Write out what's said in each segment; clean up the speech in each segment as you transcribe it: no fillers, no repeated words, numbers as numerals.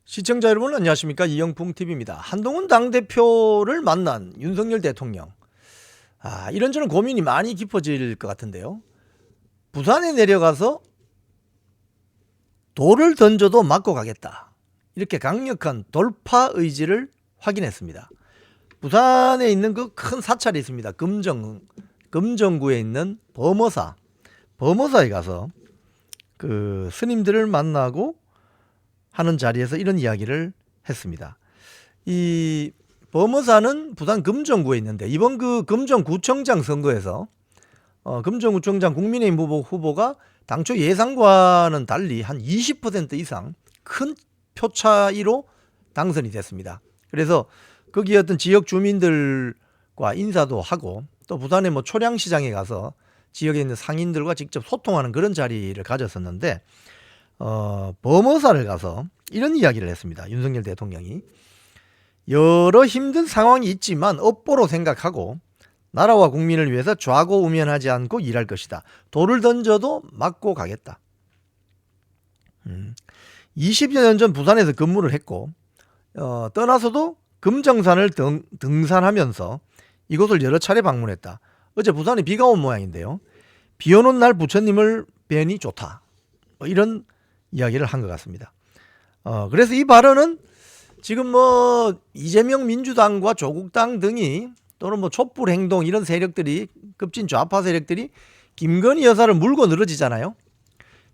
시청자 여러분 안녕하십니까? 이영풍TV입니다. 한동훈 당대표를 만난 윤석열 대통령. 이런저런 고민이 많이 깊어질 것 같은데요. 부산에 내려가서 돌을 던져도 맞고 가겠다. 이렇게 강력한 돌파 의지를 확인했습니다. 부산에 있는 그 큰 사찰이 있습니다. 금정구에 있는 범어사에 가서 그 스님들을 만나고 하는 자리에서 이런 이야기를 했습니다. 이 범어사는 부산 금정구에 있는데 이번 그 금정구청장 선거에서 금정구청장 국민의힘 후보가 당초 예상과는 달리 한 20% 이상 큰 표 차이로 당선이 됐습니다. 그래서 거기 어떤 지역 주민들과 인사도 하고 또 부산의 뭐 초량시장에 가서 지역에 있는 상인들과 직접 소통하는 그런 자리를 가졌었는데 범어사를 가서 이런 이야기를 했습니다. 윤석열 대통령이 여러 힘든 상황이 있지만 업보로 생각하고 나라와 국민을 위해서 좌고우면하지 않고 일할 것이다. 돌을 던져도 맞고 가겠다. 20여 년 전 부산에서 근무를 했고 떠나서도 금정산을 등산하면서 이곳을 여러 차례 방문했다. 어제 부산에 비가 온 모양인데요. 비 오는 날 부처님을 뵈니 좋다. 이런 이야기를 한 것 같습니다. 그래서 이 발언은 지금 뭐 이재명 민주당과 조국당 등이 또는 뭐 촛불행동 이런 세력들이 급진 좌파 세력들이 김건희 여사를 물고 늘어지잖아요.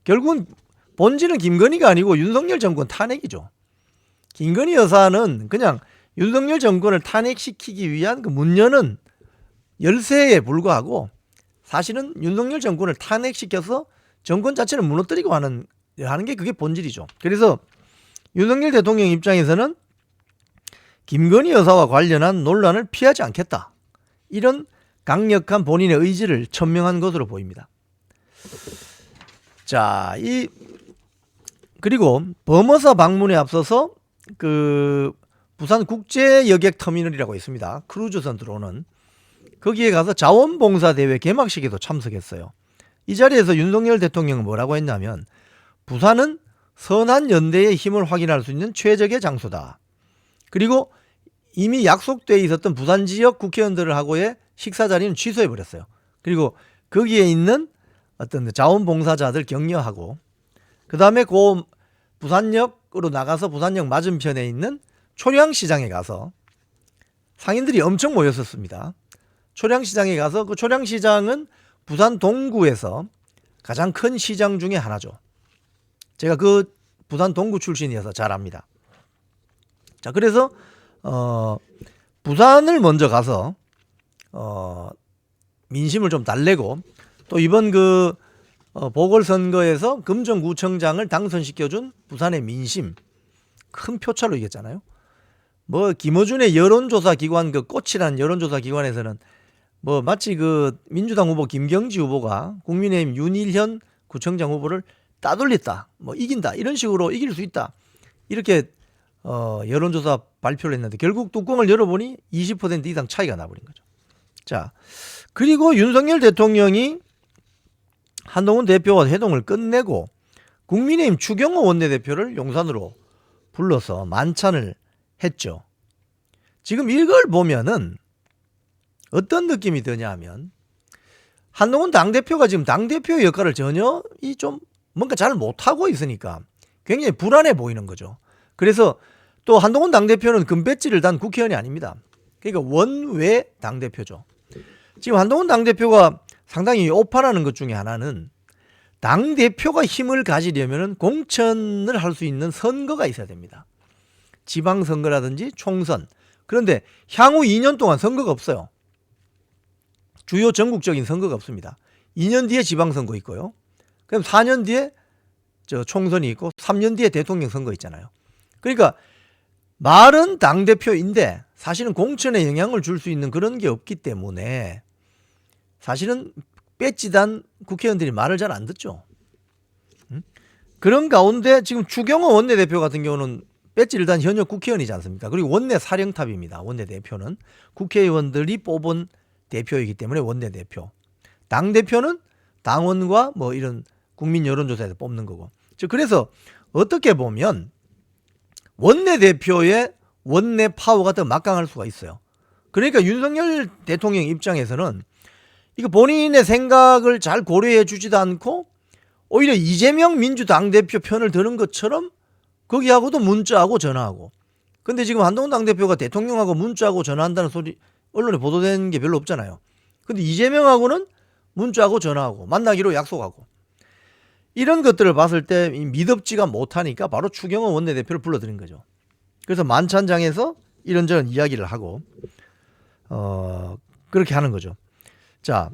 결국은 본질은 김건희가 아니고 윤석열 정권 탄핵이죠. 김건희 여사는 그냥 윤석열 정권을 탄핵시키기 위한 그 문 여는 열쇠에 불과하고 사실은 윤석열 정권을 탄핵시켜서 정권 자체를 무너뜨리고 하는 게 그게 본질이죠. 그래서 윤석열 대통령 입장에서는 김건희 여사와 관련한 논란을 피하지 않겠다. 이런 강력한 본인의 의지를 천명한 것으로 보입니다. 자, 그리고 범어사 방문에 앞서서 그 부산 국제여객터미널이라고 있습니다. 크루즈선 들어오는 거기에 가서 자원봉사대회 개막식에도 참석했어요. 이 자리에서 윤석열 대통령은 뭐라고 했냐면 부산은 선한 연대의 힘을 확인할 수 있는 최적의 장소다. 그리고 이미 약속돼 있었던 부산 지역 국회의원들하고의 식사 자리는 취소해 버렸어요. 그리고 거기에 있는 어떤 자원봉사자들 격려하고 그 다음에 그 부산역으로 나가서 부산역 맞은편에 있는 초량시장에 가서 상인들이 엄청 모였었습니다. 초량시장에 가서 그 초량시장은 부산 동구에서 가장 큰 시장 중에 하나죠. 제가 그 부산 동구 출신이어서 잘 압니다. 자, 그래서 부산을 먼저 가서 민심을 좀 달래고 또 이번 그 보궐선거에서 금정구청장을 당선시켜준 부산의 민심 큰 표차로 이겼잖아요. 뭐 김어준의 여론조사 기관 그 꽃이라는 여론조사 기관에서는 뭐 마치 그 민주당 후보 김경지 후보가 국민의힘 윤일현 구청장 후보를 따돌렸다, 뭐 이긴다, 이런 식으로 이길 수 있다, 이렇게 여론조사 발표를 했는데 결국 뚜껑을 열어보니 20% 이상 차이가 나버린 거죠. 자, 그리고 윤석열 대통령이 한동훈 대표와 회동을 끝내고 국민의힘 추경호 원내대표를 용산으로 불러서 만찬을 했죠. 지금 이걸 보면은 어떤 느낌이 드냐 하면 한동훈 당대표가 지금 당대표의 역할을 전혀 좀 뭔가 잘 못하고 있으니까 굉장히 불안해 보이는 거죠. 그래서 또 한동훈 당대표는 금배지를 단 국회의원이 아닙니다. 그러니까 원외 당대표죠. 지금 한동훈 당대표가 상당히 오판하는 것 중에 하나는 당대표가 힘을 가지려면 공천을 할 수 있는 선거가 있어야 됩니다. 지방선거라든지 총선. 그런데 향후 2년 동안 선거가 없어요. 주요 전국적인 선거가 없습니다. 2년 뒤에 지방선거 있고요. 그럼 4년 뒤에 총선이 있고 3년 뒤에 대통령 선거 있잖아요. 그러니까 말은 당대표인데 사실은 공천에 영향을 줄 수 있는 그런 게 없기 때문에 사실은 배지단 국회의원들이 말을 잘 안 듣죠. 그런 가운데 지금 추경호 원내대표 같은 경우는 배지를 단 현역 국회의원이지 않습니까? 그리고 원내 사령탑입니다. 원내대표는 국회의원들이 뽑은 대표이기 때문에 원내대표. 당대표는 당원과 뭐 이런 국민 여론조사에서 뽑는 거고. 그래서 어떻게 보면 원내대표의 원내 파워가 더 막강할 수가 있어요. 그러니까 윤석열 대통령 입장에서는 이거 본인의 생각을 잘 고려해 주지도 않고 오히려 이재명 민주당 대표 편을 드는 것처럼 거기하고도 문자하고 전화하고. 근데 지금 한동훈 당대표가 대통령하고 문자하고 전화한다는 소리 언론에 보도된 게 별로 없잖아요. 근데 이재명하고는 문자하고 전화하고 만나기로 약속하고. 이런 것들을 봤을 때 미덥지가 못하니까 바로 추경호 원내대표를 불러들인 거죠. 그래서 만찬장에서 이런저런 이야기를 하고 그렇게 하는 거죠. 자,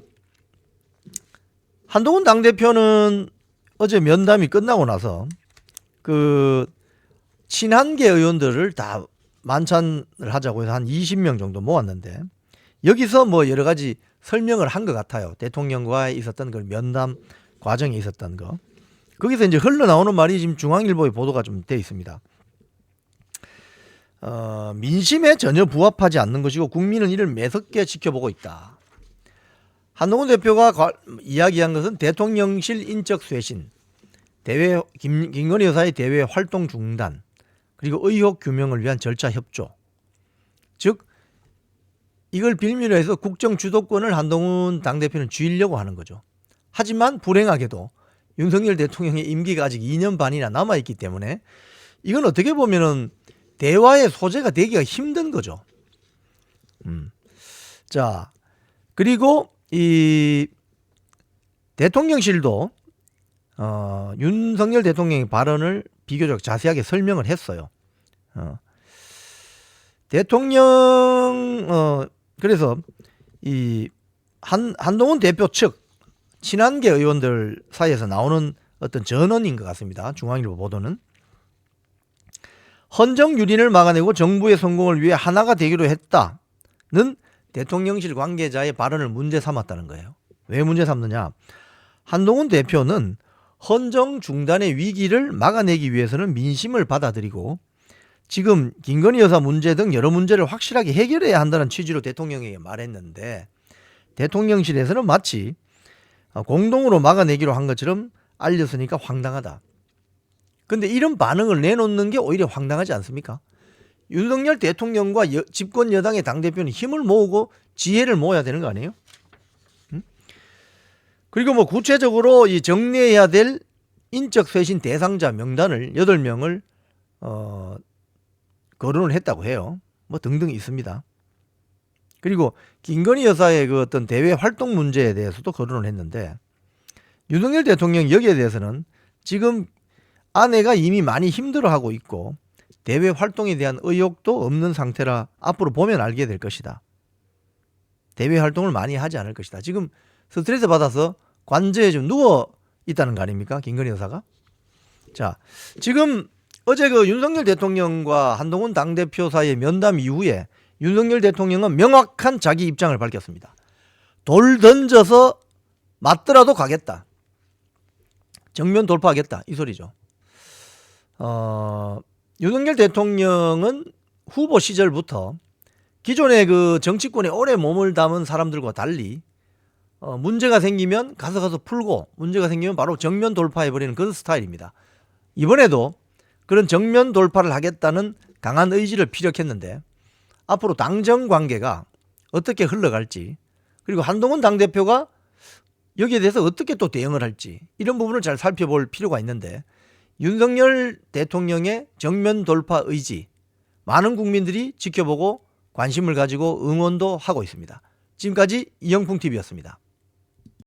한동훈 당대표는 어제 면담이 끝나고 나서 그 친한계 의원들을 다 만찬을 하자고 해서 한 20명 정도 모았는데 여기서 뭐 여러 가지 설명을 한 것 같아요. 대통령과 있었던 그 면담 과정에 있었던 거. 거기서 이제 흘러나오는 말이 지금 중앙일보에 보도가 좀 돼 있습니다. 민심에 전혀 부합하지 않는 것이고 국민은 이를 매섭게 지켜보고 있다. 한동훈 대표가 이야기한 것은 대통령실 인적 쇄신, 대외 김건희 여사의 대외 활동 중단, 그리고 의혹 규명을 위한 절차 협조. 즉 이걸 빌미로 해서 국정 주도권을 한동훈 당대표는 쥐려고 하는 거죠. 하지만 불행하게도 윤석열 대통령의 임기가 아직 2년 반이나 남아있기 때문에 이건 어떻게 보면은 대화의 소재가 되기가 힘든 거죠. 자, 그리고 이 대통령실도 윤석열 대통령의 발언을 비교적 자세하게 설명을 했어요. 대통령 그래서 이 한동훈 대표 측 친한계 의원들 사이에서 나오는 어떤 전언인 것 같습니다. 중앙일보 보도는 헌정 유린을 막아내고 정부의 성공을 위해 하나가 되기로 했다는 대통령실 관계자의 발언을 문제 삼았다는 거예요. 왜 문제 삼느냐? 한동훈 대표는 헌정 중단의 위기를 막아내기 위해서는 민심을 받아들이고 지금 김건희 여사 문제 등 여러 문제를 확실하게 해결해야 한다는 취지로 대통령에게 말했는데 대통령실에서는 마치 공동으로 막아내기로 한 것처럼 알렸으니까 황당하다. 근데 이런 반응을 내놓는 게 오히려 황당하지 않습니까? 윤석열 대통령과 집권 여당의 당대표는 힘을 모으고 지혜를 모아야 되는 거 아니에요? 그리고 뭐 구체적으로 이 정리해야 될 인적 쇄신 대상자 명단을 8명을 거론을 했다고 해요. 뭐 등등 있습니다. 그리고 김건희 여사의 그 어떤 대외 활동 문제에 대해서도 거론을 했는데 윤석열 대통령 여기에 대해서는 지금 아내가 이미 많이 힘들어하고 있고 대외 활동에 대한 의욕도 없는 상태라 앞으로 보면 알게 될 것이다. 대외 활동을 많이 하지 않을 것이다. 지금 스트레스 받아서 관저에 좀 누워 있다는 거 아닙니까? 김건희 여사가. 자, 지금 어제 그 윤석열 대통령과 한동훈 당대표 사이의 면담 이후에 윤석열 대통령은 명확한 자기 입장을 밝혔습니다. 돌 던져서 맞더라도 가겠다. 정면 돌파하겠다. 이 소리죠. 윤석열 대통령은 후보 시절부터 기존의 그 정치권에 오래 몸을 담은 사람들과 달리 문제가 생기면 가서 풀고 문제가 생기면 바로 정면 돌파해버리는 그런 스타일입니다. 이번에도 그런 정면 돌파를 하겠다는 강한 의지를 피력했는데 앞으로 당정 관계가 어떻게 흘러갈지 그리고 한동훈 당대표가 여기에 대해서 어떻게 또 대응을 할지 이런 부분을 잘 살펴볼 필요가 있는데 윤석열 대통령의 정면 돌파 의지 많은 국민들이 지켜보고 관심을 가지고 응원도 하고 있습니다. 지금까지 이영풍TV였습니다.